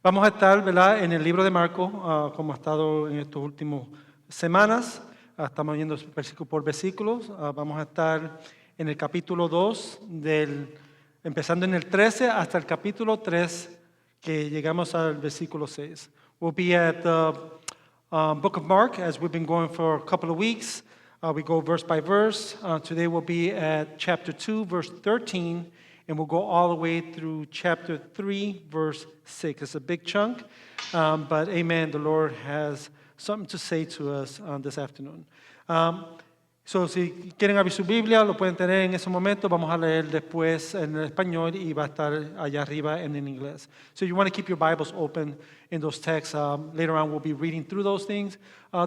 Vamos a estar, ¿verdad?, en el libro de Marcos, como ha estado en estas últimas semanas. Estamos viendo versículo por versículos. Vamos a estar en el capítulo 2, empezando en el 13 hasta el capítulo 3, que llegamos al versículo 6. We'll be at the book of Mark, as we've been going for a couple of weeks. We go verse by verse. Today we'll be at chapter 2, verse 13. And we'll go all the way through chapter 3, verse 6. It's a big chunk, but amen, the Lord has something to say to us this afternoon. So si quieren abrir su Biblia, lo pueden tener en ese momento. Vamos a leer después en el español y va a estar allá arriba en inglés. So you want to keep your Bibles open in those texts. Later on, we'll be reading through those things,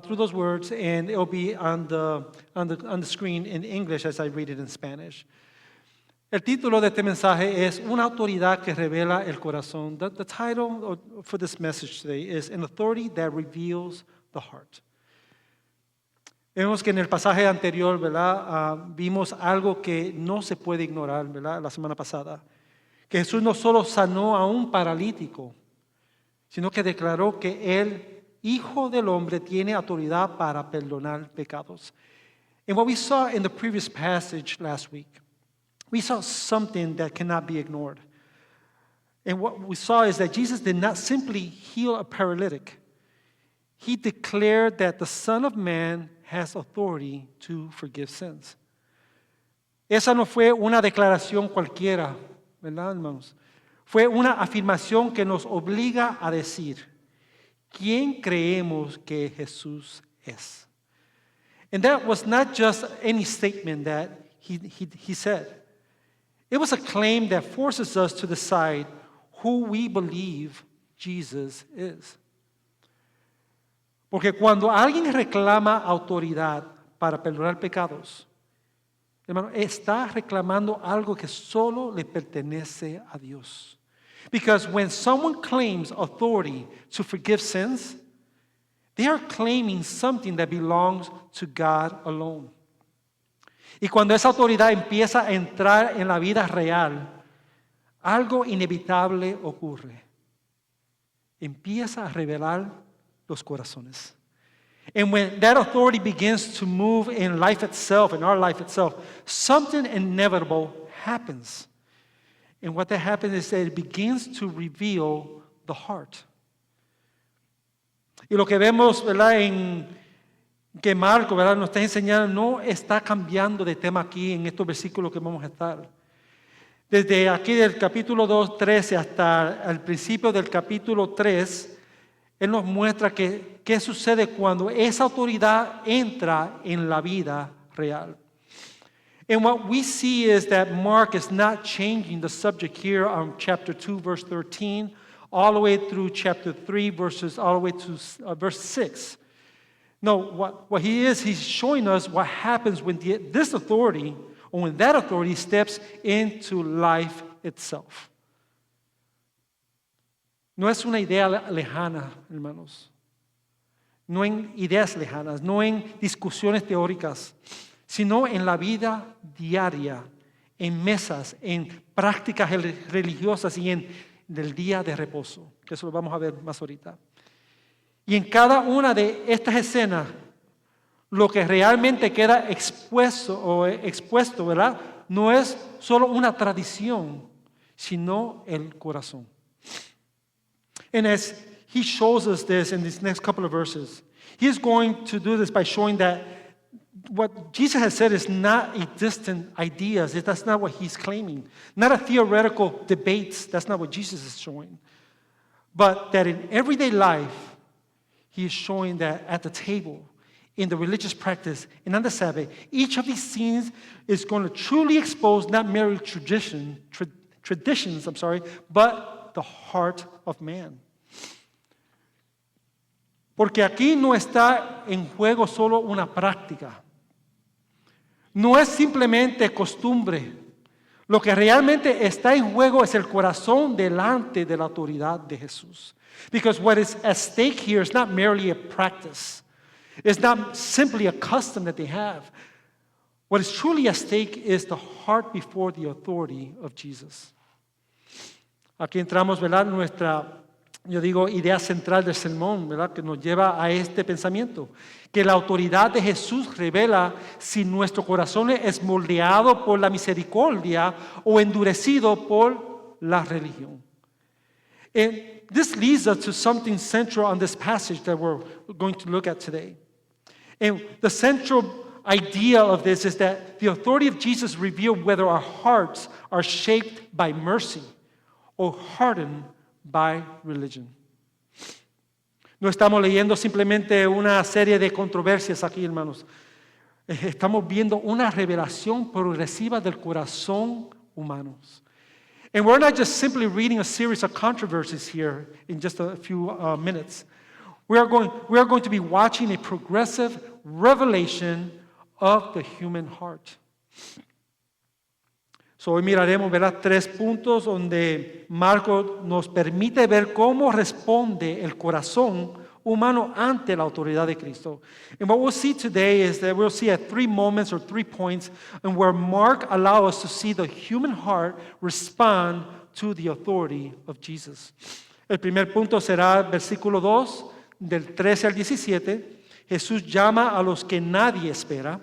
through those words, and it'll be on the screen in English as I read it in Spanish. El título de este mensaje es Una autoridad que revela el corazón. The title for this message today is An Authority That Reveals the Heart. Vemos que en el pasaje anterior, ¿verdad? Vimos algo que no se puede ignorar, ¿verdad? La semana pasada. Que Jesús no solo sanó a un paralítico, sino que declaró que el Hijo del Hombre tiene autoridad para perdonar pecados. And what we saw in the previous passage last week, we saw something that cannot be ignored. And what we saw is that Jesus did not simply heal a paralytic. He declared that the Son of Man has authority to forgive sins. Esa no fue una declaración cualquiera, ¿verdad, hermanos? Fue una afirmación que nos obliga a decir, ¿quién creemos que Jesús es? And that was not just any statement that he said. It was a claim that forces us to decide who we believe Jesus is. Porque cuando alguien reclama autoridad para perdonar pecados, hermano, está reclamando algo que solo le pertenece a Dios. Because when someone claims authority to forgive sins, they are claiming something that belongs to God alone. Y cuando esa autoridad empieza a entrar en la vida real, algo inevitable ocurre. Empieza a revelar los corazones. And when that authority begins to move in life itself, in our life itself, something inevitable happens. And what that happens is that it begins to reveal the heart. Y lo que vemos, ¿verdad?, que Marco, ¿verdad?, nos está enseñando, no está cambiando de tema aquí en estos versículos que vamos a estar. Desde aquí del capítulo 2, 13 hasta el principio del capítulo 3, Él nos muestra qué sucede cuando esa autoridad entra en la vida real. And what we see is that Mark is not changing the subject here on chapter 2, verse 13, all the way through chapter 3, all the way to verse 6. No, what he's showing us what happens when this authority, or when that authority steps into life itself. No es una idea lejana, hermanos. No en ideas lejanas, no en discusiones teóricas, sino en la vida diaria, en mesas, en prácticas religiosas y en el día de reposo. Que eso lo vamos a ver más ahorita. Y en cada una de estas escenas, lo que realmente queda expuesto, ¿verdad?, no es solo una tradición, sino el corazón. And as he shows us this in these next couple of verses, he is going to do this by showing that what Jesus has said is not a distant ideas. That's not what he's claiming. Not a theoretical debates. That's not what Jesus is showing. But that in everyday life, he is showing that at the table, in the religious practice, and on the Sabbath, each of these scenes is going to truly expose not merely traditions, but the heart of man. Porque aquí no está en juego solo una práctica. No es simplemente costumbre. Lo que realmente está en juego es el corazón delante de la autoridad de Jesús. Because what is at stake here is not merely a practice. It's not simply a custom that they have. What is truly at stake is the heart before the authority of Jesus. Aquí entramos, ¿verdad?, nuestra yo digo, idea central del sermón, ¿verdad? Que nos lleva a este pensamiento. Que la autoridad de Jesús revela si nuestro corazón es moldeado por la misericordia o endurecido por la religión. And this leads us to something central on this passage that we're going to look at today. And the central idea of this is that the authority of Jesus reveals whether our hearts are shaped by mercy or hardened by religion. No estamos leyendo simplemente una serie de controversias aquí, hermanos. Estamos viendo una revelación progresiva del corazón humano. And we're not just simply reading a series of controversies here in just a few minutes. We are going to be watching a progressive revelation of the human heart. So, hoy miraremos, ¿verdad?, 3 puntos donde Marcos nos permite ver cómo responde el corazón humano ante la autoridad de Cristo. And what we'll see today is that we'll see at 3 moments or 3 points and where Mark allows us to see the human heart respond to the authority of Jesus. El primer punto será versículo 2, del 13 al 17. Jesús llama a los que nadie espera.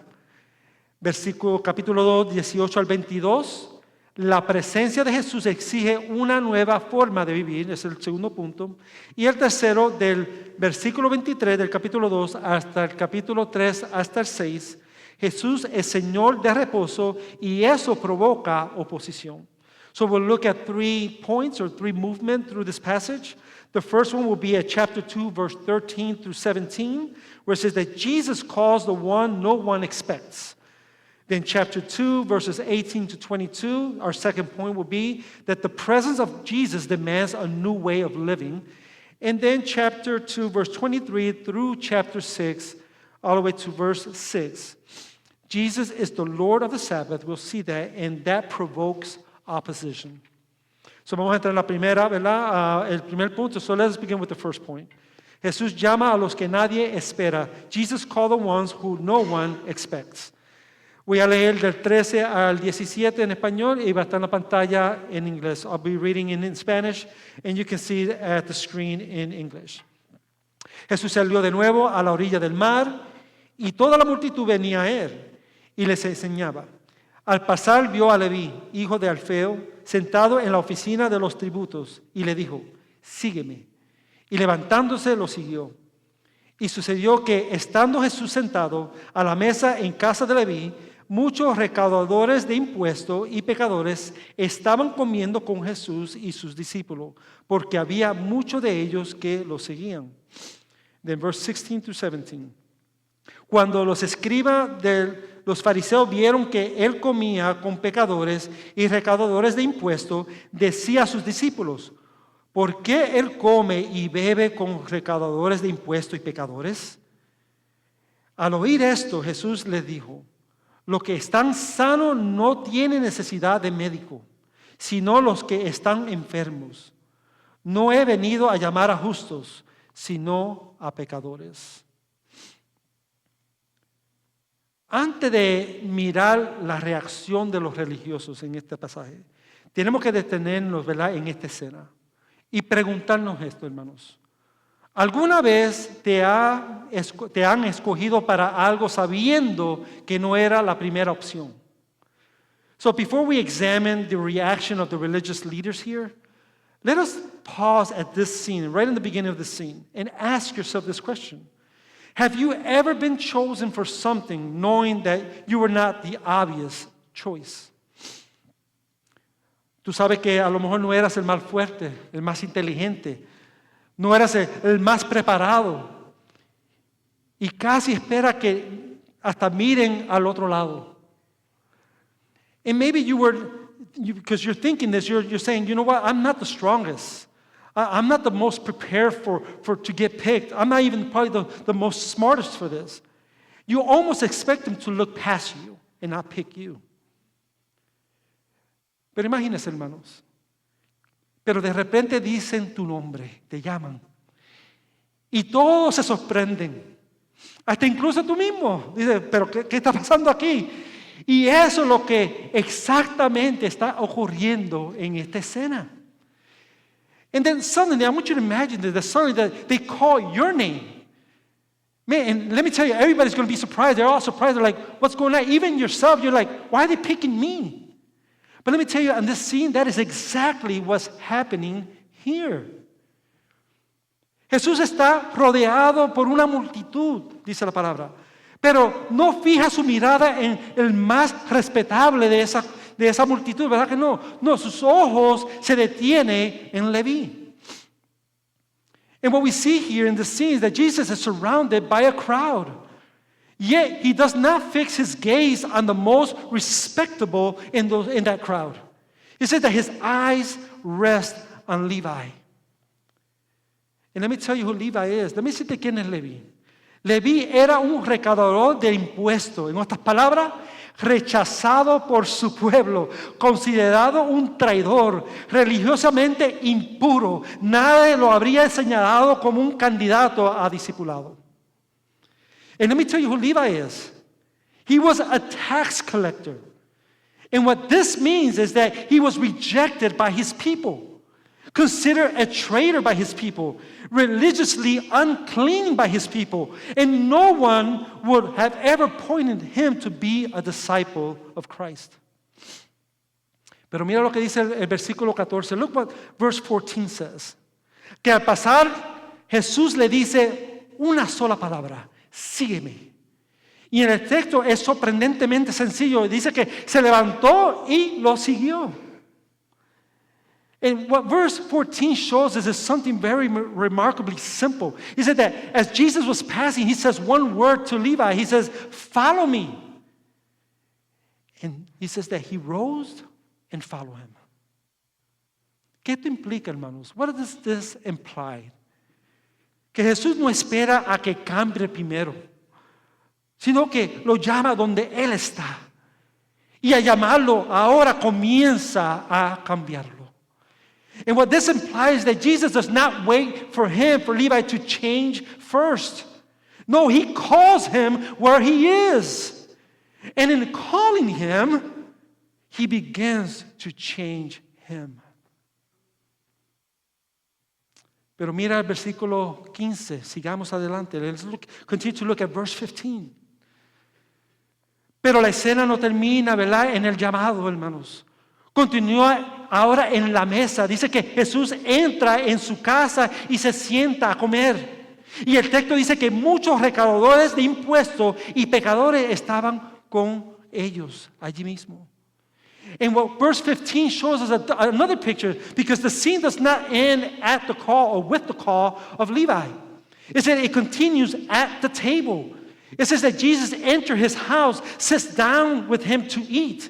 Capítulo 2, 18 al 22. La presencia de Jesús exige una nueva forma de vivir, es el segundo punto. Y el tercero, del versículo 23 del capítulo 2 hasta el capítulo 3 hasta el 6, Jesús es Señor de reposo y eso provoca oposición. So we'll look at 3 points or 3 movements through this passage. The first one will be at chapter 2, verse 13 through 17, where it says that Jesus calls the one no one expects. Then chapter 2, verses 18 to 22, our second point will be that the presence of Jesus demands a new way of living. And then chapter 2, verse 23 through chapter 6, all the way to verse 6. Jesus is the Lord of the Sabbath. We'll see that, and that provokes opposition. So vamos a entrar en la primera, ¿verdad? El primer punto. So let's begin with the first point. Jesús llama a los que nadie espera. Jesus calls the ones who no one expects. Voy a leer del 13 al 17 en español y va a estar en la pantalla en inglés. I'll be reading in Spanish and you can see it at the screen in English. Jesús salió de nuevo a la orilla del mar y toda la multitud venía a él y les enseñaba. Al pasar vio a Leví, hijo de Alfeo, sentado en la oficina de los tributos y le dijo, sígueme. Y levantándose lo siguió. Y sucedió que, estando Jesús sentado a la mesa en casa de Leví, muchos recaudadores de impuestos y pecadores estaban comiendo con Jesús y sus discípulos, porque había muchos de ellos que lo seguían. Then verse 16 to 17. Cuando los escribas de los fariseos vieron que él comía con pecadores y recaudadores de impuestos, decía a sus discípulos, ¿por qué él come y bebe con recaudadores de impuestos y pecadores? Al oír esto, Jesús les dijo, los que están sanos no tienen necesidad de médico, sino los que están enfermos. No he venido a llamar a justos, sino a pecadores. Antes de mirar la reacción de los religiosos en este pasaje, tenemos que detenernos, ¿verdad?, en esta escena y preguntarnos esto, hermanos. ¿Alguna vez te han escogido para algo sabiendo que no era la primera opción? So before we examine the reaction of the religious leaders here, let us pause at this scene, right in the beginning of the scene, and ask yourself this question. Have you ever been chosen for something knowing that you were not the obvious choice? Tú sabes que a lo mejor no eras el más fuerte, el más inteligente, no eras el más preparado. Y casi espera que hasta miren al otro lado. And maybe because you're thinking this, you're saying, you know what, I'm not the strongest. I'm not the most prepared to get picked. I'm not even probably the most smartest for this. You almost expect them to look past you and not pick you. Pero imagínense, hermanos. Pero de repente dicen tu nombre, te llaman. Y todos se sorprenden. Hasta incluso tú mismo. Dices, pero ¿qué está pasando aquí? Y eso es lo que exactamente está ocurriendo en esta escena. And then suddenly, I want you to imagine that suddenly they call your name. Man, and let me tell you, everybody's going to be surprised. They're all surprised. They're like, what's going on? Even yourself, you're like, why are they picking me? But let me tell you, in this scene, that is exactly what's happening here. Jesús está rodeado por una multitud, dice la palabra, pero no fija su mirada en el más respetable de esa multitud, ¿verdad que no? No, sus ojos se detienen en Leví. And what we see here in the scene is that Jesus is surrounded by a crowd. Yet he does not fix his gaze on the most respectable in that crowd. He says that his eyes rest on Levi. And let me tell you who Levi is. Let me decirte quién es Leví. Leví era un recaudador de impuestos. En otras palabras, rechazado por su pueblo, considerado un traidor, religiosamente impuro. Nadie lo habría señalado como un candidato a discipulado. And let me tell you who Levi is. He was a tax collector. And what this means is that he was rejected by his people, considered a traitor by his people, religiously unclean by his people, and no one would have ever pointed him to be a disciple of Christ. Pero mira lo que dice el versículo 14. Look what verse 14 says. Que al pasar, Jesús le dice una sola palabra: sígueme. Y en el texto es sorprendentemente sencillo. Dice que se levantó y lo siguió. And what verse 14 shows us is something very remarkably simple. He said that as Jesus was passing, he says one word to Levi. He says, follow me. And he says that he rose and followed him. ¿Qué esto implica, hermanos? What does this imply? Que Jesús no espera a que cambie primero, sino que lo llama donde Él está. Y al llamarlo, ahora comienza a cambiarlo. And what this implies is that Jesus does not wait for Levi to change first. No, he calls him where he is. And in calling him, he begins to change him. Pero mira el versículo 15. Sigamos adelante. Let's continue to look at verse 15. Pero la escena no termina, ¿verdad?, en el llamado, hermanos. Continúa ahora en la mesa. Dice que Jesús entra en su casa y se sienta a comer. Y el texto dice que muchos recaudadores de impuestos y pecadores estaban con ellos allí mismo. And what verse 15 shows us another picture, because the scene does not end at the call or with the call of Levi. It says it continues at the table. It says that Jesus entered his house, sits down with him to eat.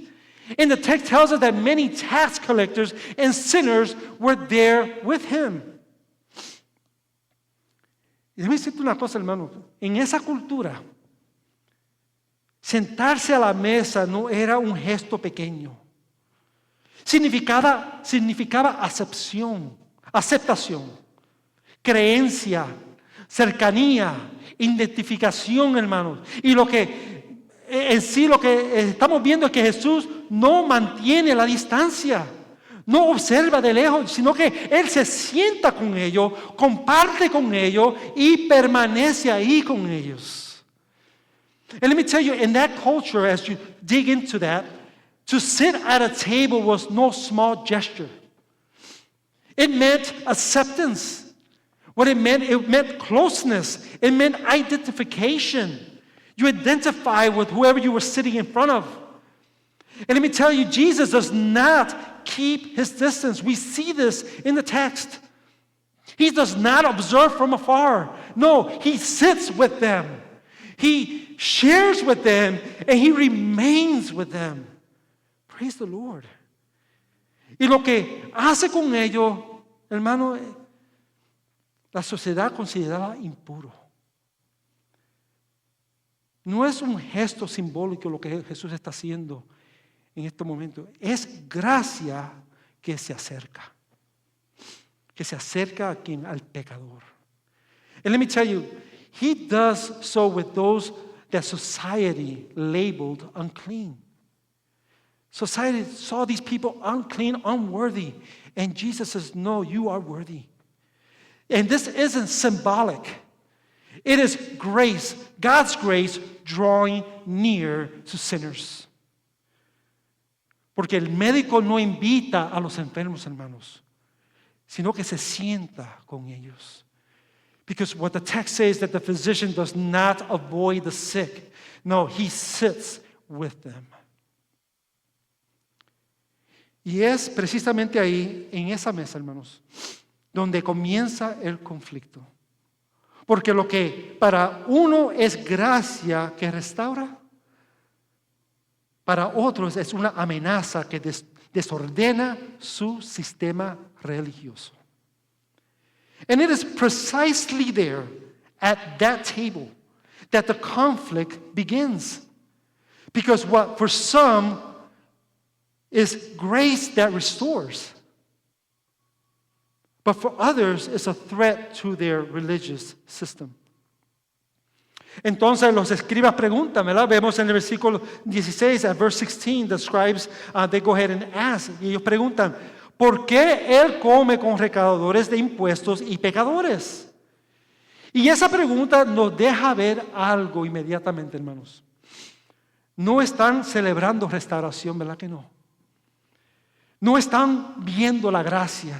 And the text tells us that many tax collectors and sinners were there with him. Y déjame decirte una cosa, hermano. En esa cultura, sentarse a la mesa no era un gesto pequeño. Significaba aceptación, creencia, cercanía, identificación, hermanos. Y lo que estamos viendo es que Jesús no mantiene la distancia, no observa de lejos, sino que Él se sienta con ellos, comparte con ellos y permanece ahí con ellos. And let me tell you, in that culture, as you dig into that, to sit at a table was no small gesture. It meant acceptance. What it meant closeness. It meant identification. You identify with whoever you were sitting in front of. And let me tell you, Jesus does not keep his distance. We see this in the text. He does not observe from afar. No, he sits with them. He shares with them, and he remains with them. Praise the Lord. Y lo que hace con ellos, hermano, la sociedad consideraba impuro. No es un gesto simbólico lo que Jesús está haciendo en este momento. Es gracia que se acerca. Que se acerca a quien, al pecador. And let me tell you, he does so with those that society labeled unclean. Society saw these people unclean, unworthy. And Jesus says, no, you are worthy. And this isn't symbolic. It is grace, God's grace, drawing near to sinners. Porque el médico no invita a los enfermos, hermanos, sino que se sienta con ellos. Because what the text says that the physician does not avoid the sick. No, he sits with them. Y es precisamente ahí, en esa mesa, hermanos, donde comienza el conflicto. Porque lo que para uno es gracia que restaura, para otros es una amenaza que desordena su sistema religioso. And it is precisely there, at that table, that the conflict begins. Because what for some is grace that restores, but for others it's a threat to their religious system. Entonces los escribas preguntan, ¿verdad? Vemos en el versículo 16, at verse 16, the scribes, they go ahead and ask, y ellos preguntan, ¿por qué él come con recaudadores de impuestos y pecadores? Y esa pregunta nos deja ver algo inmediatamente, hermanos. No están celebrando restauración, ¿verdad que no? No están viendo la gracia,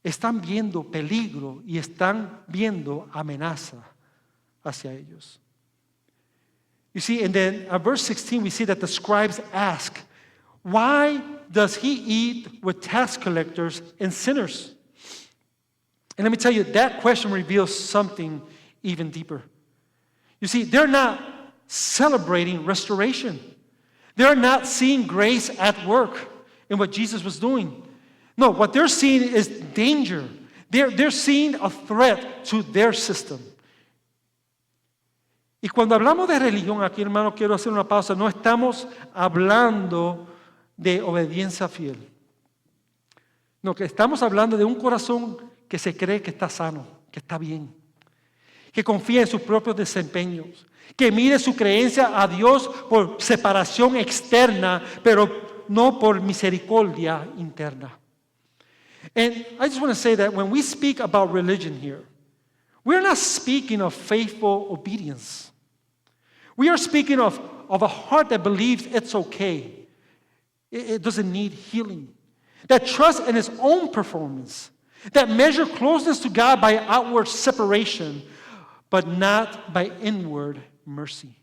están viendo peligro y están viendo amenaza hacia ellos. You see, and then at verse 16 we see that the scribes ask, why does he eat with tax collectors and sinners? And let me tell you, that question reveals something even deeper. You see, they're not celebrating restoration. They're not seeing grace at work in what Jesus was doing. No, what they're seeing is danger. They're seeing a threat to their system. Y cuando hablamos de religión aquí, hermano, quiero hacer una pausa. No estamos hablando de obediencia fiel. No, que estamos hablando de un corazón que se cree que está sano, que está bien, que confía en sus propios desempeños, que mire su creencia a Dios por separación externa, pero no por misericordia interna. And I just want to say that when we speak about religion here, we're not speaking of faithful obedience. We are speaking of a heart that believes it's okay. It doesn't need healing. That trusts in its own performance. That measure closeness to God by outward separation, but not by inward mercy.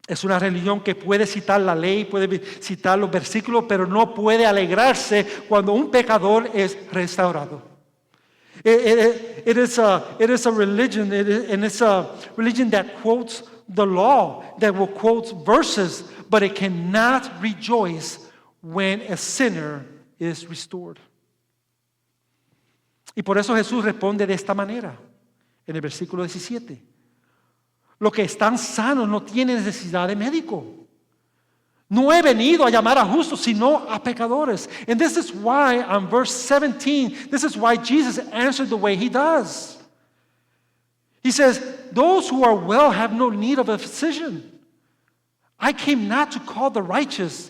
Es una religión que puede citar la ley, puede citar los versículos, pero no puede alegrarse cuando un pecador es restaurado. It is a religion, and it's a religion that quotes the law, that will quote verses, but it cannot rejoice when a sinner is restored. Y por eso Jesús responde de esta manera, en el versículo 17. Los que están sanos no tienen necesidad de médico. No he venido a llamar a justos, sino a pecadores. And this is why, on verse 17, this is why Jesus answered the way he does. He says, those who are well have no need of a physician. I came not to call the righteous,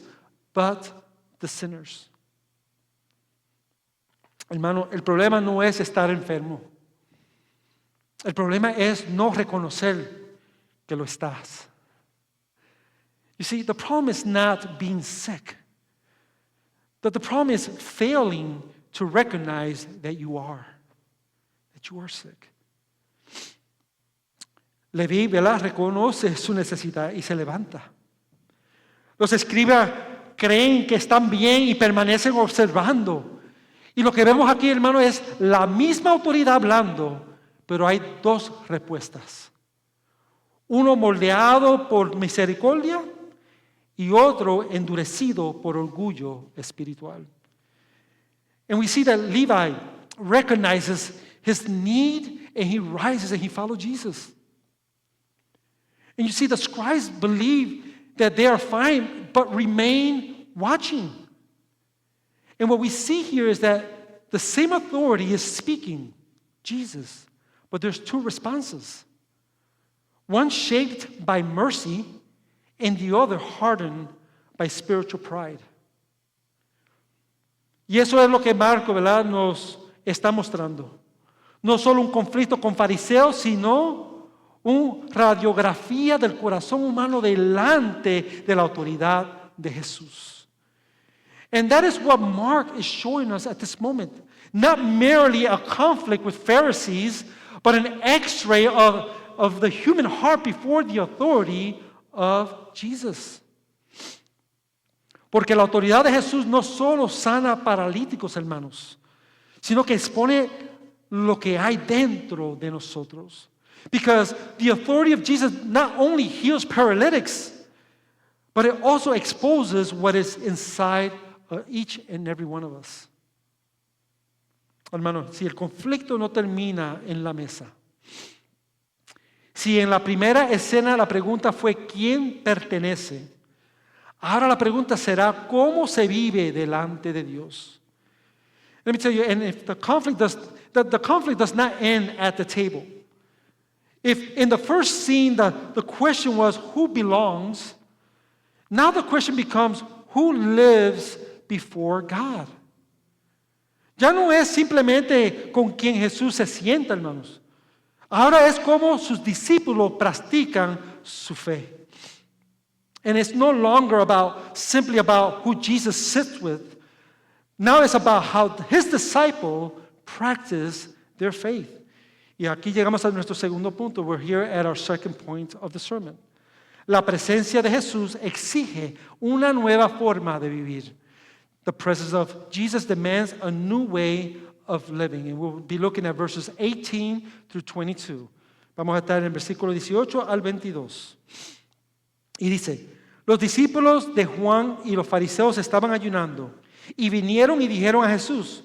but the sinners. Hermano, el problema no es estar enfermo. El problema es no reconocer que lo estás. You see, the problem is not being sick. The problem is failing to recognize that you are sick. Leví, ¿verdad?, reconoce su necesidad y se levanta. Los escribas creen que están bien y permanecen observando. Y lo que vemos aquí, hermano, es la misma autoridad hablando, pero hay dos respuestas. Uno moldeado por misericordia y otro endurecido por orgullo espiritual. And we see that Levi recognizes his need and he rises and he follows Jesus. And you see the scribes believe that they are fine but remain watching. And what we see here is that the same authority is speaking, Jesus, but there's two responses. One shaped by mercy and the other hardened by spiritual pride. Y eso es lo que Marco, ¿verdad?, nos está mostrando. No solo un conflicto con fariseos, sino una radiografía del corazón humano delante de la autoridad de Jesús. And that is what Mark is showing us at this moment. Not merely a conflict with Pharisees, but an x-ray of the human heart before the authority of Jesus. Porque la autoridad de Jesús no solo sana paralíticos, hermanos, sino que expone lo que hay dentro de nosotros. Because the authority of Jesus not only heals paralytics, but it also exposes what is inside each and every one of us. Hermano, si el conflicto no termina en la mesa, si en la primera escena la pregunta fue ¿quién pertenece?, ahora la pregunta será ¿cómo se vive delante de Dios? Let me tell you, and if the conflict does not end at the table. If in the first scene the question was who belongs, now the question becomes who lives before God. Ya no es simplemente con quien Jesús se sienta, hermanos. Ahora es como sus discípulos practican su fe. And it's no longer simply about who Jesus sits with. Now it's about how his disciples practice their faith. Y aquí llegamos a nuestro segundo punto. We're here at our second point of the sermon. La presencia de Jesús exige una nueva forma de vivir. The presence of Jesus demands a new way of living. And we'll be looking at verses 18 through 22. Vamos a estar en el versículo 18 al 22. Y dice, los discípulos de Juan y los fariseos estaban ayunando y vinieron y dijeron a Jesús,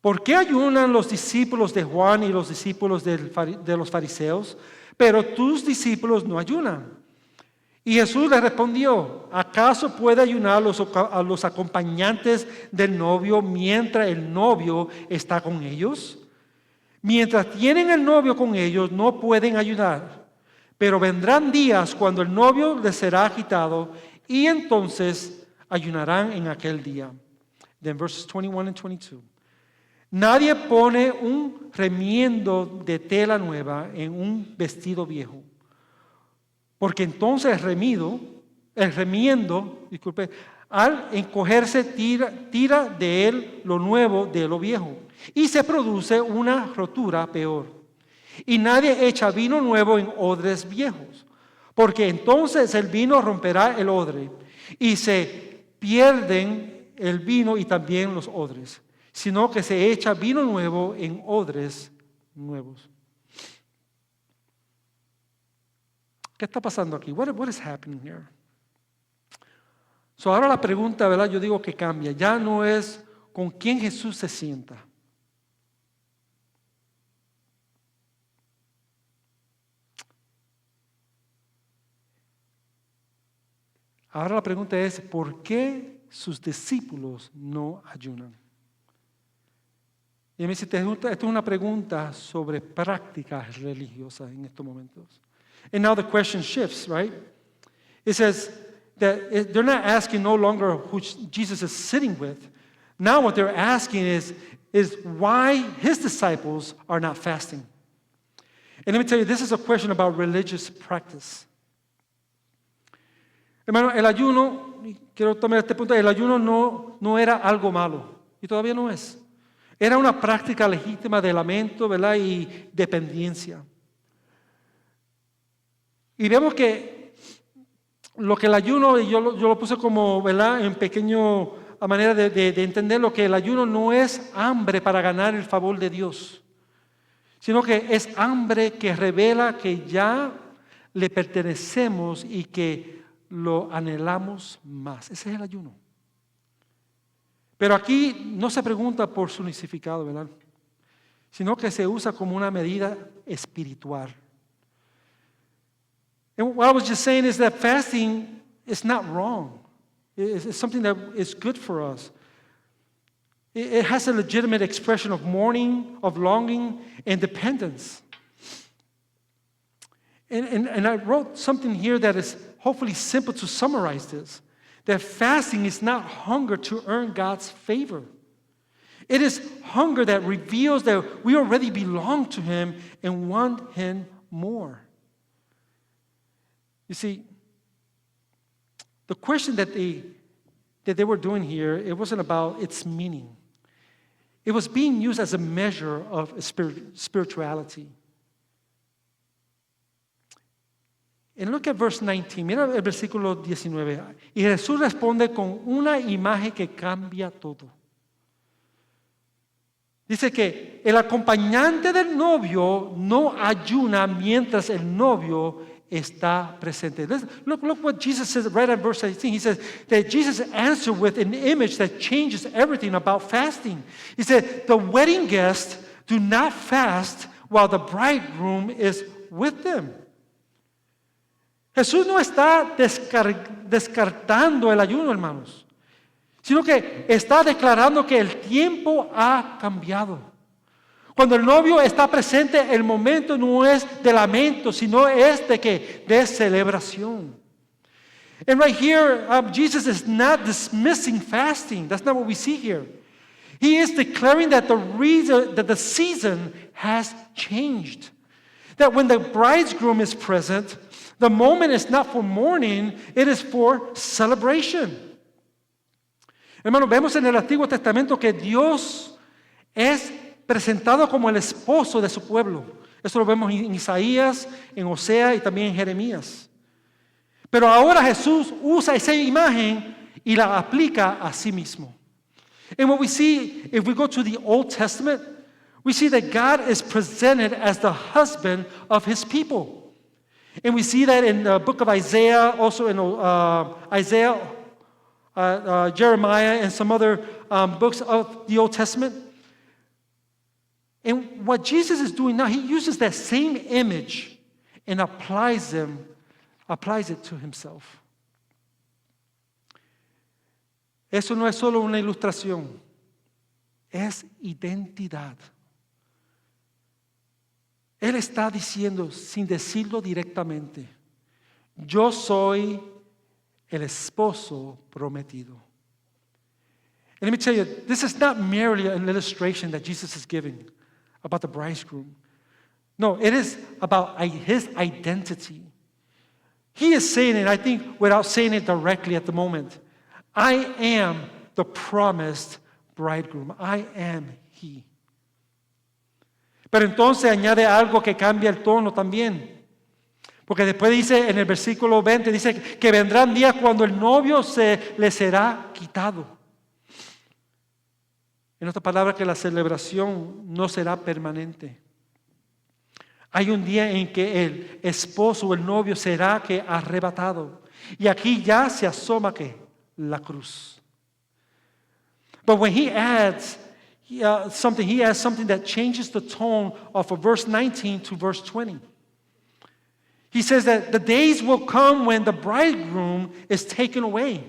¿por qué ayunan los discípulos de Juan y los discípulos de los fariseos, pero tus discípulos no ayunan? Y Jesús les respondió, ¿acaso puede ayunar a los acompañantes del novio mientras el novio está con ellos? Mientras tienen el novio con ellos, no pueden ayudar. Pero vendrán días cuando el novio les será quitado y entonces ayunarán en aquel día. Then verses 21 and 22. Nadie pone un remiendo de tela nueva en un vestido viejo. Porque entonces el remiendo, al encogerse tira de él lo nuevo de lo viejo y se produce una rotura peor. Y nadie echa vino nuevo en odres viejos, porque entonces el vino romperá el odre y se pierden el vino y también los odres, sino que se echa vino nuevo en odres nuevos. ¿Qué está pasando aquí? What is happening here? So ahora la pregunta, ¿verdad? Yo digo que cambia. Ya no es con quién Jesús se sienta. Ahora la pregunta es, ¿por qué sus discípulos no ayunan? Y me dice, esta es una pregunta sobre prácticas religiosas en estos momentos. And now the question shifts, right? It says that they're not asking no longer who Jesus is sitting with. Now what they're asking is why his disciples are not fasting. And let me tell you, this is a question about religious practice. Hermano, el ayuno, quiero tomar este punto, el ayuno no era algo malo, y todavía no es. Era una práctica legítima de lamento, ¿verdad? Y dependencia. Y vemos que lo que el ayuno, y yo lo puse como, ¿verdad?, en pequeño a manera de entender lo que el ayuno no es hambre para ganar el favor de Dios, sino que es hambre que revela que ya le pertenecemos y que lo anhelamos más. Ese es el ayuno. Pero aquí no se pregunta por su significado, ¿verdad?, sino que se usa como una medida espiritual. And what I was just saying is that fasting is not wrong. It's something that is good for us. It has a legitimate expression of mourning, of longing, and dependence. And I wrote something here that is hopefully simple to summarize this. That fasting is not hunger to earn God's favor. It is hunger that reveals that we already belong to Him and want Him more. You see, the question that they were doing here, it wasn't about its meaning. It was being used as a measure of spirituality. And look at verse 19. Mira el versículo 19. Y Jesús responde con una imagen que cambia todo. Dice que el acompañante del novio no ayuna mientras el novio está presente. Look what Jesus says right at verse 18. He says that Jesus answered with an image that changes everything about fasting. He said, the wedding guests do not fast while the bridegroom is with them. Jesús no está descartando el ayuno, hermanos, sino que está declarando que el tiempo ha cambiado. Cuando el novio está presente, el momento no es de lamento, sino es de celebración. And right here, Jesus is not dismissing fasting. That's not what we see here. He is declaring that the season has changed. That when the bridegroom is present, the moment is not for mourning, it is for celebration. Hermanos, vemos en el Antiguo Testamento que Dios es presentado como el esposo de su pueblo. Eso lo vemos en Isaías, en Oseas y también en Jeremías. Pero ahora Jesús usa esa imagen y la aplica a sí mismo. And what we see, if we go to the Old Testament, we see that God is presented as the husband of His people. And we see that in the book of Isaiah, also in Isaiah, Jeremiah, and some other books of the Old Testament. And what Jesus is doing now, He uses that same image and applies it to Himself. Eso no es solo una ilustración, es identidad. Él está diciendo, sin decirlo directamente, yo soy el esposo prometido. And let me tell you, this is not merely an illustration that Jesus is giving about the bridegroom. No, it is about His identity. He is saying it, I think, without saying it directly at the moment. I am the promised bridegroom. I am He. Pero entonces añade algo que cambia el tono también. Porque después dice en el versículo 20, dice que vendrán días cuando el novio le será quitado. En otras palabras, que la celebración no será permanente. Hay un día en que el esposo o el novio será arrebatado. Y aquí ya se asoma la cruz. But when he adds something that changes the tone of verse 19 to verse 20. He says that the days will come when the bridegroom is taken away.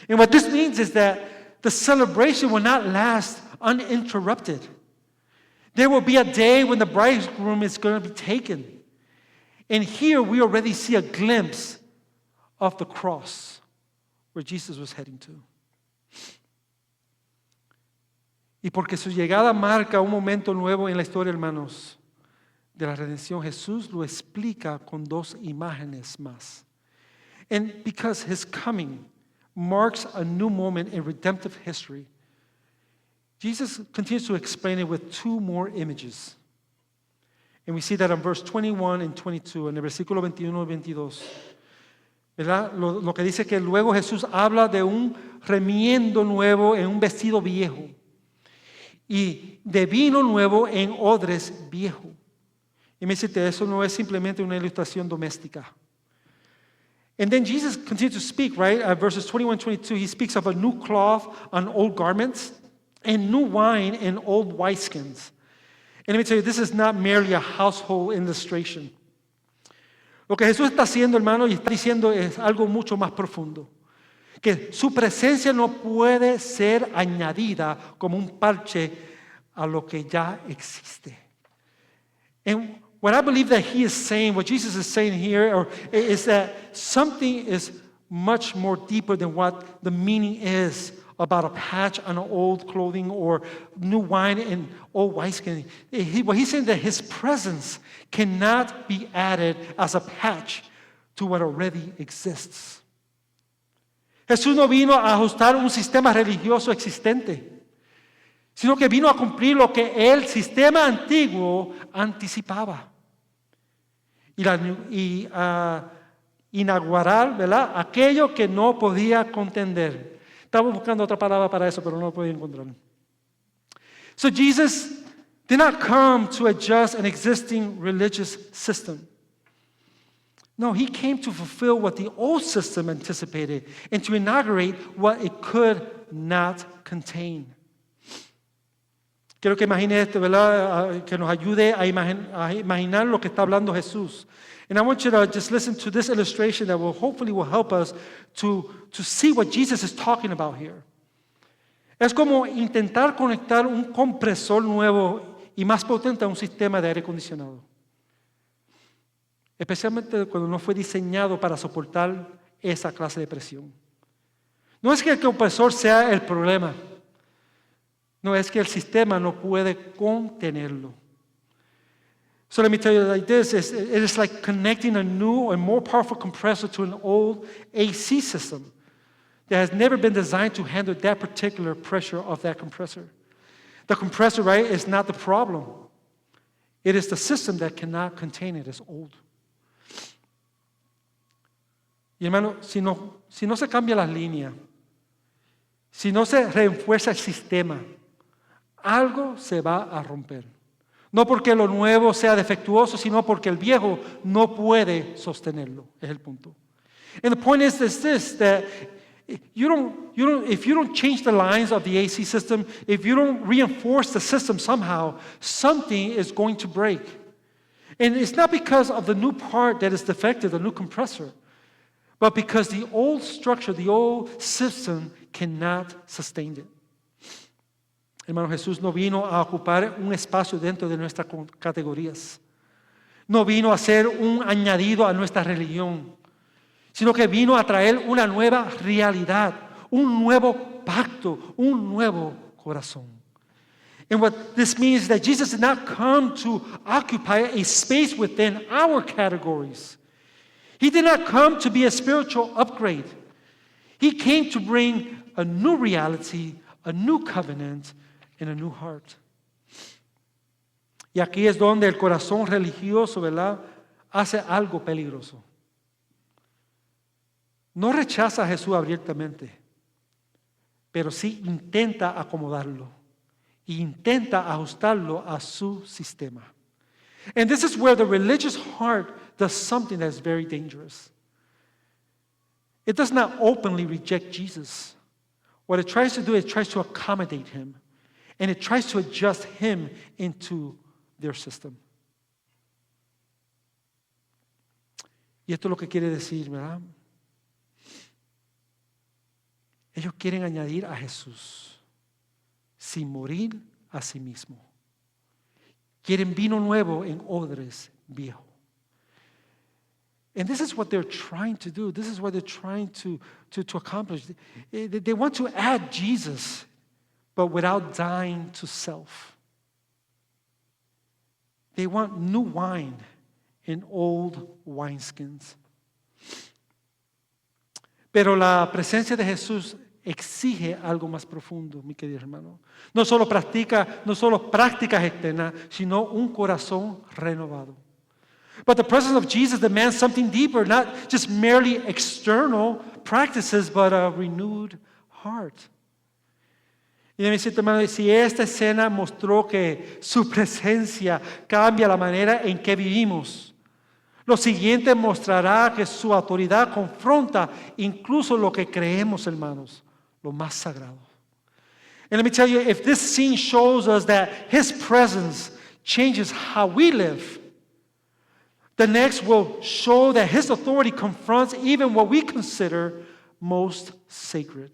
And what this means is that the celebration will not last uninterrupted. There will be a day when the bridegroom is going to be taken. And here we already see a glimpse of the cross where Jesus was heading to. Y porque su llegada marca un momento nuevo en la historia, hermanos, de la redención, Jesús lo explica con dos imágenes más. And because His coming marks a new moment in redemptive history, Jesus continues to explain it with two more images. And we see that in verse 21 and 22, en el versículo 21 y 22. ¿Verdad? Lo que dice que luego Jesús habla de un remiendo nuevo en un vestido viejo. Y de vino nuevo en odres viejo. Y me dice, eso no es simplemente una ilustración doméstica. And then Jesus continues to speak, right? Verses 21 and 22, He speaks of a new cloth on old garments and new wine in old wineskins. And let me tell you, this is not merely a household illustration. Lo que Jesús está haciendo, hermano, y está diciendo es algo mucho más profundo. Que su presencia no puede ser añadida como un parche a lo que ya existe. And what I believe that He is saying, what Jesus is saying here, is that something is much more deeper than what the meaning is about a patch on old clothing or new wine in old wineskin. What he's saying that his presence cannot be added as a patch to what already exists. Jesús no vino a ajustar un sistema religioso existente, sino que vino a cumplir lo que el sistema antiguo anticipaba y inaugurar, ¿verdad?, aquello que no podía contender. Estaba buscando otra palabra para eso, pero no lo podía encontrar. So Jesus did not come to adjust an existing religious system. No, he came to fulfill what the old system anticipated and to inaugurate what it could not contain. Quiero que imagine esto, ¿verdad? Que nos ayude a imaginar lo que está hablando Jesús. And I want you to just listen to this illustration that will hopefully help us to see what Jesus is talking about here. Es como intentar conectar un compresor nuevo y más potente a un sistema de aire acondicionado. Especialmente cuando no fue diseñado para soportar esa clase de presión. No es que el compresor sea el problema. No, es que el sistema no puede contenerlo. So let me tell you like this, it is like connecting a new and more powerful compressor to an old AC system that has never been designed to handle that particular pressure of that compressor. The compressor, right, is not the problem. It is the system that cannot contain it. It's old. Y hermano, si no se cambia las líneas, si no se refuerza el sistema, algo se va a romper. No porque lo nuevo sea defectuoso, sino porque el viejo no puede sostenerlo. Es el punto. And the point is this, that if you don't change the lines of the AC system, if you don't reinforce the system somehow, something is going to break. And it's not because of the new part that is defective, the new compressor, but because the old structure, the old system cannot sustain it. Hermano, Jesús no vino a ocupar un espacio dentro de nuestras categorías. No vino a ser un añadido a nuestra religión, sino que vino a traer una nueva realidad, un nuevo pacto, un nuevo corazón. And what this means is that Jesus did not come to occupy a space within our categories. He did not come to be a spiritual upgrade. He came to bring a new reality, a new covenant, and a new heart. Y aquí es donde el corazón religioso, ¿verdad?, hace algo peligroso. No rechaza a Jesús abiertamente, pero sí intenta acomodarlo e intenta ajustarlo a su sistema. And this is where the religious heart does something that is very dangerous. It does not openly reject Jesus. What it tries to do is it tries to accommodate him, and it tries to adjust him into their system. Y esto es lo que quiere decir, ¿verdad? Ellos quieren añadir a Jesús sin morir a sí mismo. Quieren vino nuevo en odres viejos. And this is what they're trying to do. This is what they're trying to accomplish. They want to add Jesus, but without dying to self. They want new wine in old wineskins. Pero la presencia de Jesús exige algo más profundo, mi querido hermano. No solo prácticas externas, sino un corazón renovado. But the presence of Jesus demands something deeper, not just merely external practices, but a renewed heart. Y me dice, hermano, si esta escena mostró que su presencia cambia la manera en que vivimos, lo siguiente mostrará que su autoridad confronta incluso lo que creemos, hermanos, lo más sagrado. And let me tell you, if this scene shows us that His presence changes how we live, the next will show that His authority confronts even what we consider most sacred.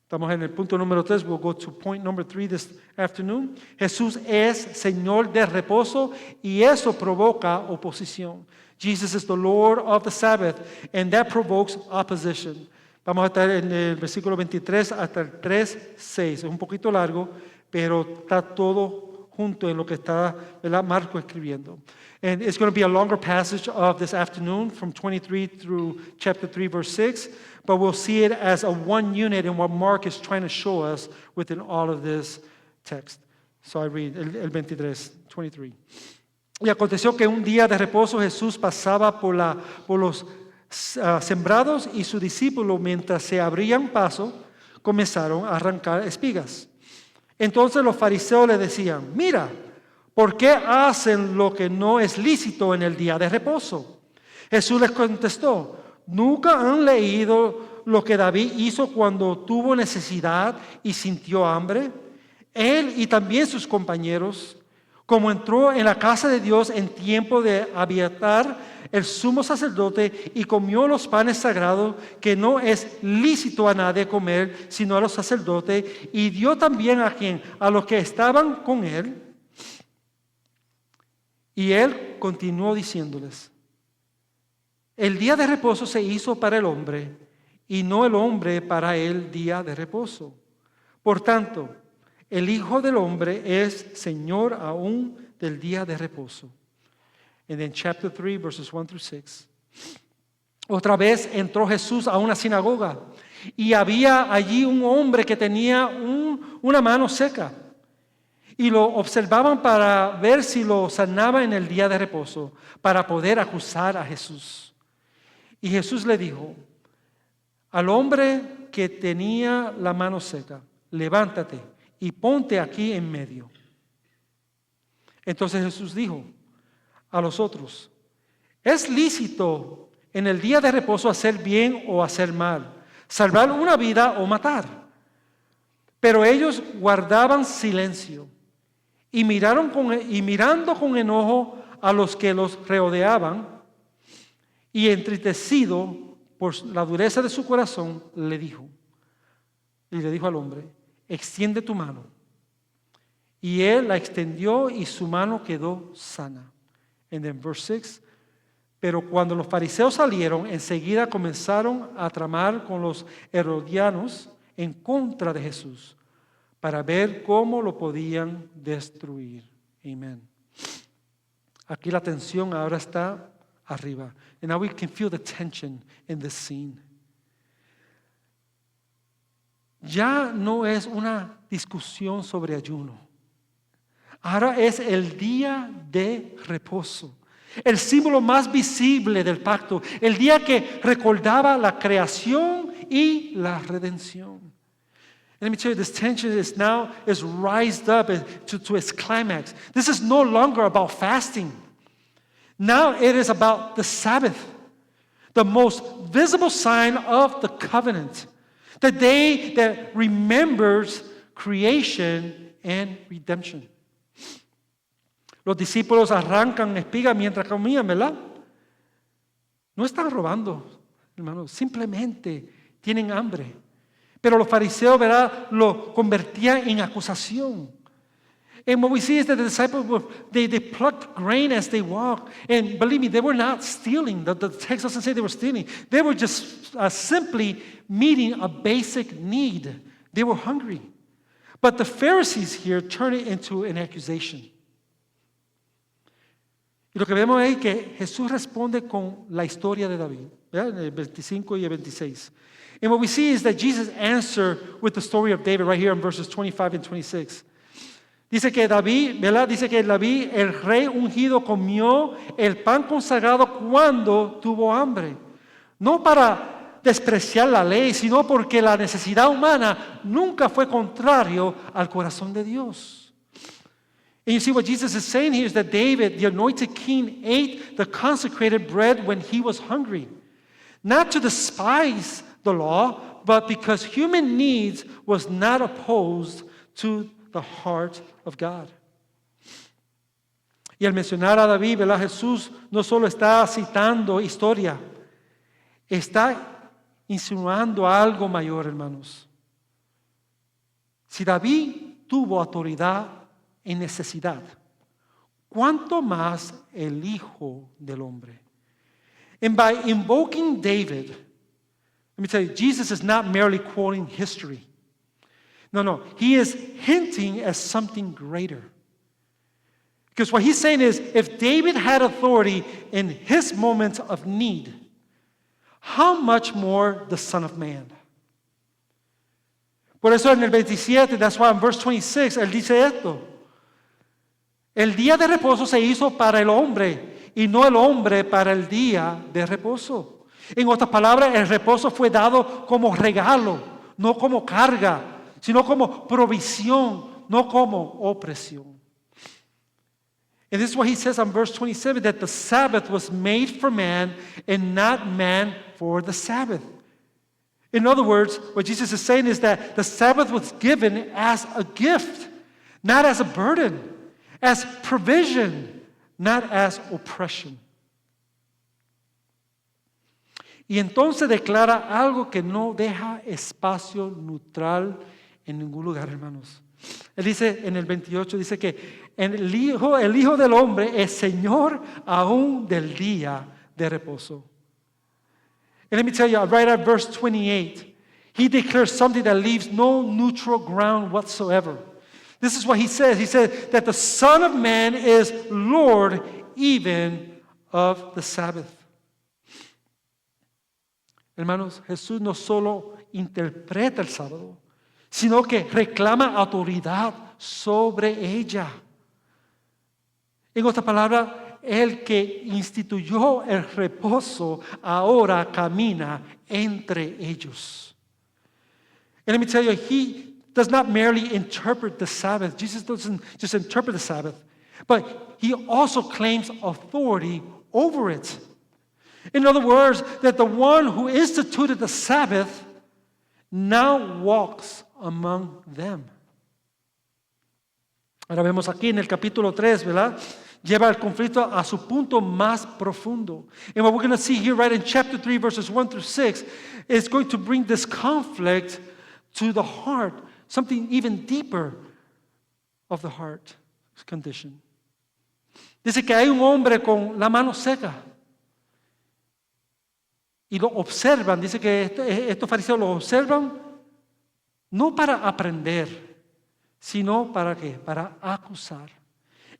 Estamos en el punto número 3. We'll go to point number 3 this afternoon. Jesús es Señor de reposo y eso provoca oposición. Jesus is the Lord of the Sabbath and that provokes opposition. Vamos a estar en el versículo 23 hasta el 3:6. Es un poquito largo, pero está todo junto en lo que está, ¿verdad?, Marco escribiendo. And it's going to be a longer passage of this afternoon from 23 through chapter 3, verse 6, but we'll see it as a one unit in what Mark is trying to show us within all of this text. So I read el 23, 23. Y aconteció que un día de reposo Jesús pasaba por los sembrados y sus discípulos, mientras se abrían paso, comenzaron a arrancar espigas. Entonces los fariseos le decían: mira, ¿por qué hacen lo que no es lícito en el día de reposo? Jesús les contestó: ¿nunca han leído lo que David hizo cuando tuvo necesidad y sintió hambre? Él y también sus compañeros, como entró en la casa de Dios en tiempo de Abiatar, el sumo sacerdote, y comió los panes sagrados que no es lícito a nadie comer, sino a los sacerdotes, y dio también a los que estaban con él. Y él continuó diciéndoles: el día de reposo se hizo para el hombre, y no el hombre para el día de reposo. Por tanto, el Hijo del Hombre es Señor aún del día de reposo. And then chapter 3, verses 1 through 6. Otra vez entró Jesús a una sinagoga, y había allí un hombre que tenía una mano seca. Y lo observaban para ver si lo sanaba en el día de reposo, para poder acusar a Jesús. Y Jesús le dijo al hombre que tenía la mano seca: levántate y ponte aquí en medio. Entonces Jesús dijo a los otros: ¿es lícito en el día de reposo hacer bien o hacer mal, salvar una vida o matar? Pero ellos guardaban silencio y mirando con enojo a los que los rodeaban, y entristecido por la dureza de su corazón, le dijo al hombre: extiende tu mano. Y él la extendió y su mano quedó sana. And then verse 6. Pero cuando los fariseos salieron, enseguida comenzaron a tramar con los herodianos en contra de Jesús, para ver cómo lo podían destruir. Amén. Aquí la tensión ahora está arriba. And now we can feel the tension in this scene. Ya no es una discusión sobre ayuno. Ahora es el día de reposo, el símbolo más visible del pacto, el día que recordaba la creación y la redención. And let me tell you, this tension is rised up to its climax. This is no longer about fasting. Now it is about the Sabbath, the most visible sign of the covenant, the day that remembers creation and redemption. Los discípulos arrancan espigas mientras comían, ¿verdad? No están robando, hermanos, simplemente tienen hambre. Pero los fariseos, ¿verdad?, lo convertían en acusación. And what we see is that the disciples, they plucked grain as they walked. And believe me, they were not stealing. The text doesn't say they were stealing. They were just simply meeting a basic need. They were hungry. But the Pharisees here turn it into an accusation. Y lo que vemos es que Jesús responde con la historia de David, ¿verdad?, en el 25 y el 26. And what we see is that Jesus answered with the story of David right here in verses 25 and 26. Dice que David, ¿verdad?, dice que David, el rey ungido, comió el pan consagrado cuando tuvo hambre. No para despreciar la ley, sino porque la necesidad humana nunca fue contrario al corazón de Dios. And you see what Jesus is saying here is that David, the anointed king, ate the consecrated bread when he was hungry. Not to despise the law, but because human needs was not opposed to the heart of God. Y al mencionar a David, ¿verdad?, Jesús no solo está citando historia, está insinuando algo mayor, hermanos. Si David tuvo autoridad en necesidad, ¿cuánto más el Hijo del Hombre? And by invoking David, Let me tell you, Jesus is not merely quoting history. No. He is hinting at something greater. Because what he's saying is, if David had authority in his moments of need, how much more the Son of Man? Por eso en el 27, that's why in verse 26, él dice esto. El día de reposo se hizo para el hombre y no el hombre para el día de reposo. En otras palabras, el reposo fue dado como regalo, no como carga, sino como provisión, no como opresión. And this is what he says on verse 27, that the Sabbath was made for man and not man for the Sabbath. In other words, what Jesus is saying is that the Sabbath was given as a gift, not as a burden, as provision, not as oppression. Y entonces declara algo que no deja espacio neutral en ningún lugar, hermanos. Él dice en el 28, dice que el Hijo del Hombre es Señor aún del día de reposo. And let me tell you, right at verse 28, he declares something that leaves no neutral ground whatsoever. This is what he says. He said that the Son of Man is Lord even of the Sabbath. Hermanos, Jesús no solo interpreta el sábado, sino que reclama autoridad sobre ella. En otras palabras, el que instituyó el reposo ahora camina entre ellos. And let me tell you, he does not merely interpret the Sabbath. Jesus doesn't just interpret the Sabbath, but he also claims authority over it. In other words, that the one who instituted the Sabbath now walks among them. Ahora vemos aquí en el capítulo 3, ¿verdad? Lleva el conflicto a su punto más profundo. And what we're going to see here right in chapter 3, verses 1 through 6, is going to bring this conflict to the heart, something even deeper of the heart condition. Dice que hay un hombre con la mano seca. Y lo observan, dice que estos fariseos lo observan no para aprender, sino para ¿qué? Para acusar.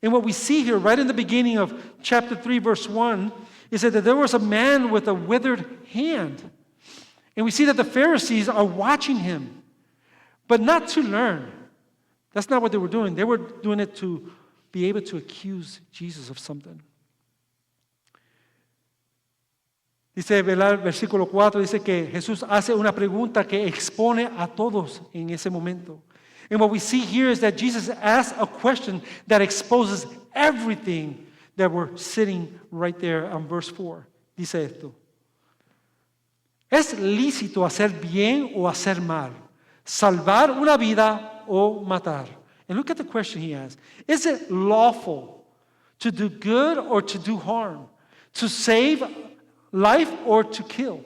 And what we see here right in the beginning of chapter 3, verse 1, is that there was a man with a withered hand. And we see that the Pharisees are watching him, but not to learn. That's not what they were doing. They were doing it to be able to accuse Jesus of something. Dice, versículo 4, dice que Jesús hace una pregunta que expone a todos en ese momento. And what we see here is that Jesus asks a question that exposes everything that were sitting right there on verse 4. Dice esto. ¿Es lícito hacer bien o hacer mal? ¿Salvar una vida o matar? And look at the question he asks. Is it lawful to do good or to do harm? To save life or to kill?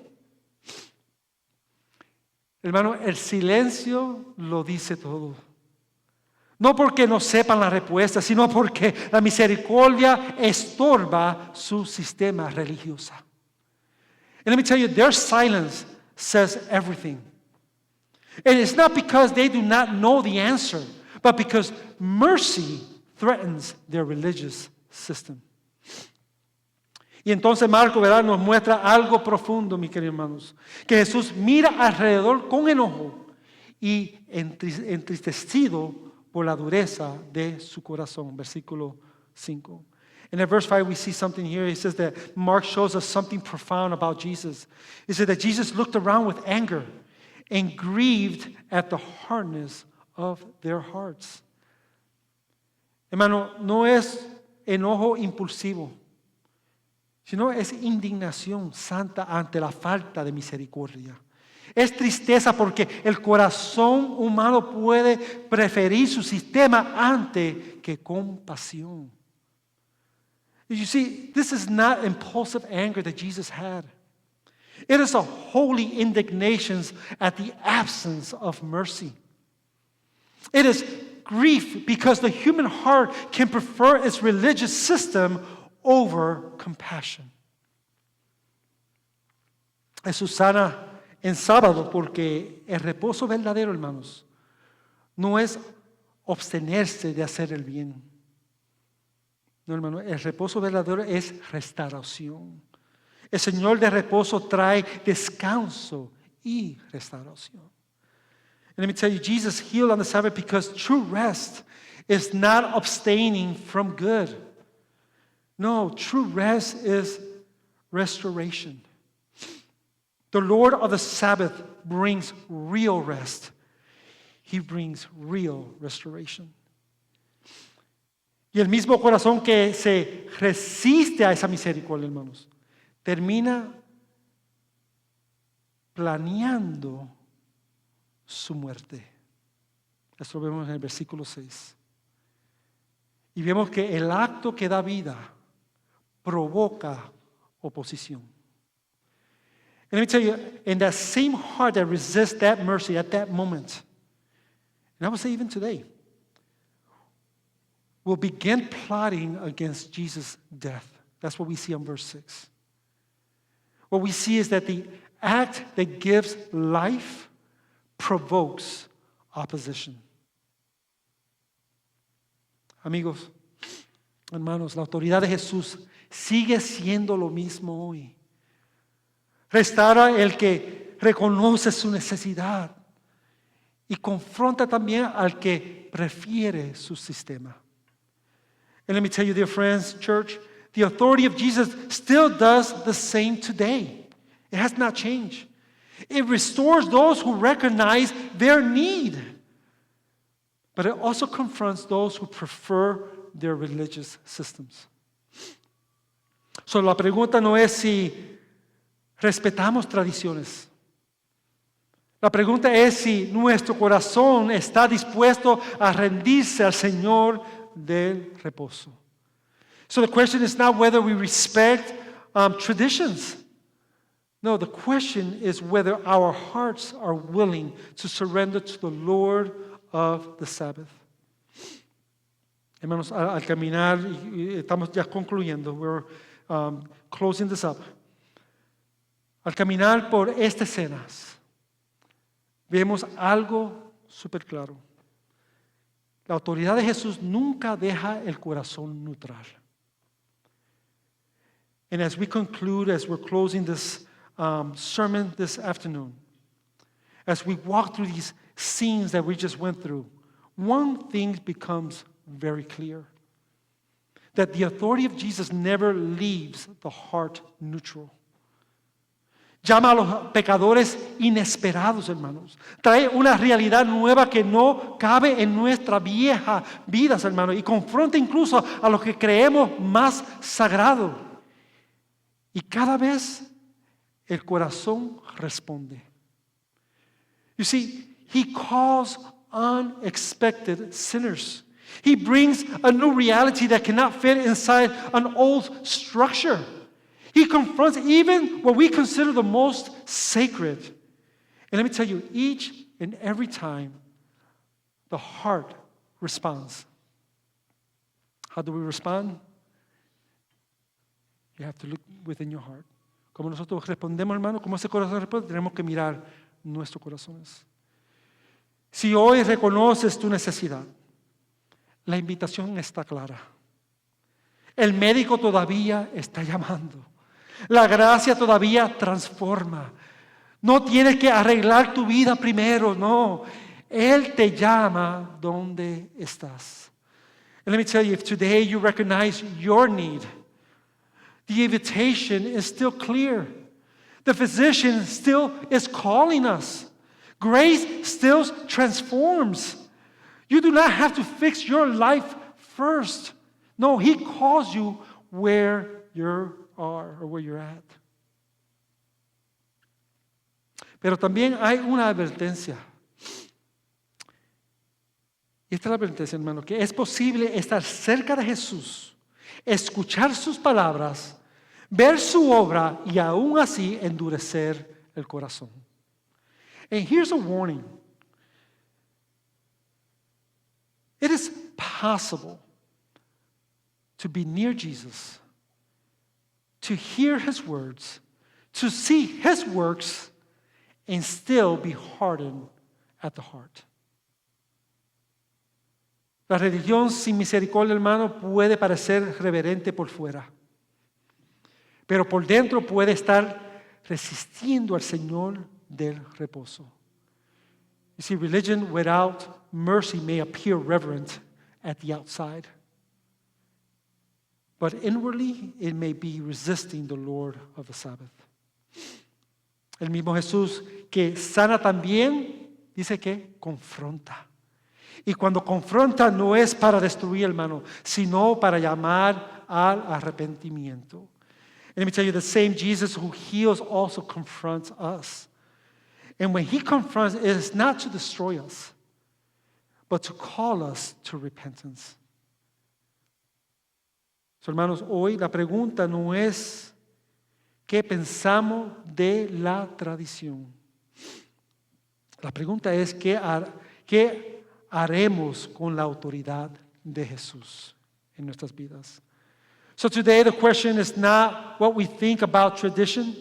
Hermano, el silencio lo dice todo. No porque no sepan la respuesta, sino porque la misericordia estorba su sistema religioso. And let me tell you, their silence says everything. And it's not because they do not know the answer, but because mercy threatens their religious system. Y entonces Marco, ¿verdad?, nos muestra algo profundo, mis queridos hermanos. Que Jesús mira alrededor con enojo y entristecido por la dureza de su corazón. Versículo 5. And in verse 5 we see something here. He says that Mark shows us something profound about Jesus. He said that Jesus looked around with anger and grieved at the hardness of their hearts. Hermano, no es enojo impulsivo, sino es indignación santa ante la falta de misericordia. Es tristeza porque el corazón humano puede preferir su sistema antes que compasión. You see, this is not impulsive anger that Jesus had. It is a holy indignation at the absence of mercy. It is grief because the human heart can prefer its religious system over compassion. Jesús sana en sábado, porque el reposo verdadero, hermanos, no es abstenerse de hacer el bien. No, hermano, el reposo verdadero es restauración. El Señor de reposo trae descanso y restauración. And let me tell you, Jesus healed on the Sabbath because true rest is not abstaining from good. No, true rest is restoration. The Lord of the Sabbath brings real rest. He brings real restoration. Y el mismo corazón que se resiste a esa misericordia, hermanos, termina planeando su muerte. Eso lo vemos en el versículo 6. Y vemos que el acto que da vida provoca oposición. And let me tell you, in that same heart that resists that mercy at that moment, and I would say even today, will begin plotting against Jesus' death. That's what we see on verse 6. What we see is that the act that gives life provokes opposition. Amigos, hermanos, la autoridad de Jesús sigue siendo lo mismo hoy. Restaura el que reconoce su necesidad y confronta también al que prefiere su sistema. And let me tell you, dear friends, church, the authority of Jesus still does the same today. It has not changed. It restores those who recognize their need. But it also confronts those who prefer their religious systems. So la pregunta no es si respetamos tradiciones. La pregunta es si nuestro corazón está dispuesto a rendirse al Señor del reposo. So the question is not whether we respect traditions. No, the question is whether our hearts are willing to surrender to the Lord of the Sabbath. Hermanos, al caminar, y estamos ya concluyendo, we're closing this up. Al caminar por estas escenas, vemos algo súper claro. La autoridad de Jesús nunca deja el corazón neutral. And as we conclude, as we're closing this sermon this afternoon, as we walk through these scenes that we just went through, one thing becomes very clear. That the authority of Jesus never leaves the heart neutral. Llama a los pecadores inesperados, hermanos. Trae una realidad nueva que no cabe en nuestra vieja vida, hermanos. Y confronta incluso a los que creemos más sagrado. Y cada vez el corazón responde. You see, He calls unexpected sinners. He brings a new reality that cannot fit inside an old structure. He confronts even what we consider the most sacred. And let me tell you, each and every time, the heart responds. How do we respond? You have to look within your heart. Como nosotros respondemos, hermano, como ese corazón responde, tenemos que mirar nuestros corazones. Si hoy reconoces tu necesidad, la invitación está clara. El médico todavía está llamando. La gracia todavía transforma. No tienes que arreglar tu vida primero, no. Él te llama donde estás. And let me tell you, if today you recognize your need, the invitation is still clear. The physician still is calling us. Grace still transforms. You do not have to fix your life first. No, He calls you where you are or where you're at. Pero también hay una advertencia. Y esta es la advertencia, hermano, que es posible estar cerca de Jesús, escuchar sus palabras, ver su obra y aún así endurecer el corazón. And here's a warning. It is possible to be near Jesus, to hear His words, to see His works, and still be hardened at the heart. La religión sin misericordia, hermano, puede parecer reverente por fuera, pero por dentro puede estar resistiendo al Señor del reposo. You see, religion without mercy may appear reverent at the outside, but inwardly it may be resisting the Lord of the Sabbath. El mismo Jesús que sana también, dice que confronta. Y cuando confronta no es para destruir, hermano, sino para llamar al arrepentimiento. And let me tell you, the same Jesus who heals also confronts us. And when he confronts, it is not to destroy us, but to call us to repentance. So, hermanos, hoy la pregunta no es qué pensamos de la tradición. La pregunta es qué haremos con la autoridad de Jesús en nuestras vidas. So today the question is not what we think about tradition.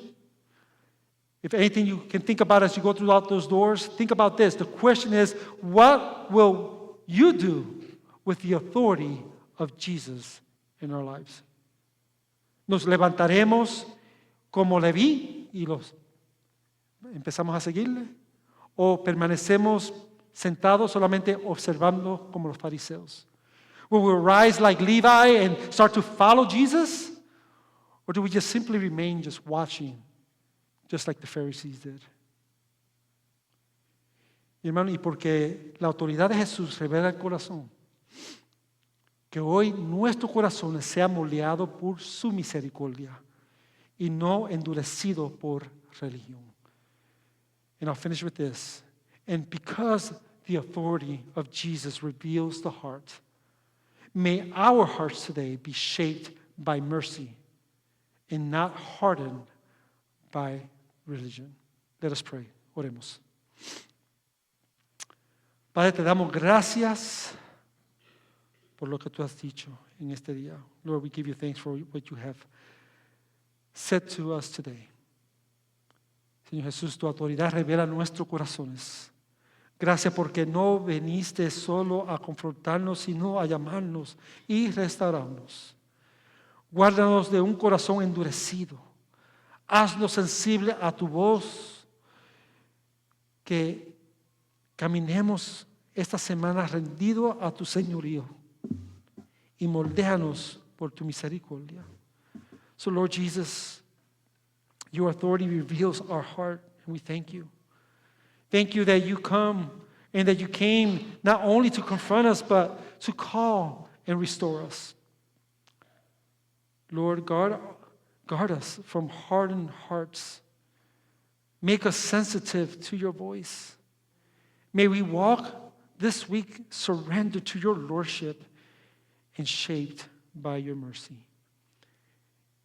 If anything you can think about as you go throughout those doors, think about this. The question is, what will you do with the authority of Jesus in our lives? Nos levantaremos como Leví y empezamos a seguirle, o permanecemos sentados solamente observando como los fariseos. Will we rise like Levi and start to follow Jesus? Or do we just simply remain just watching, just like the Pharisees did? Y hermano, y porque la autoridad de Jesús revela el corazón, que hoy nuestro corazón sea moldeado por su misericordia y no endurecido por religión. And I'll finish with this. And because the authority of Jesus reveals the heart, may our hearts today be shaped by mercy and not hardened by religion. Let us pray. Oremos. Padre, te damos gracias por lo que tú has dicho en este día. Lord, we give you thanks for what you have said to us today. Señor Jesús, tu autoridad revela nuestros corazones. Gracias porque no viniste solo a confrontarnos, sino a llamarnos y restaurarnos. Guárdanos de un corazón endurecido. Haznos sensibles a tu voz. Que caminemos esta semana rendido a tu señorío. Y moldéanos por tu misericordia. So, Lord Jesus, your authority reveals our heart, and we thank you. Thank you that you come and that you came not only to confront us, but to call and restore us. Lord, guard us from hardened hearts. Make us sensitive to your voice. May we walk this week surrendered to your lordship and shaped by your mercy.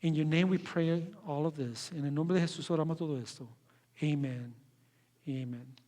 In your name we pray all of this. En el nombre de Jesús oramos todo esto. Amen. Amen.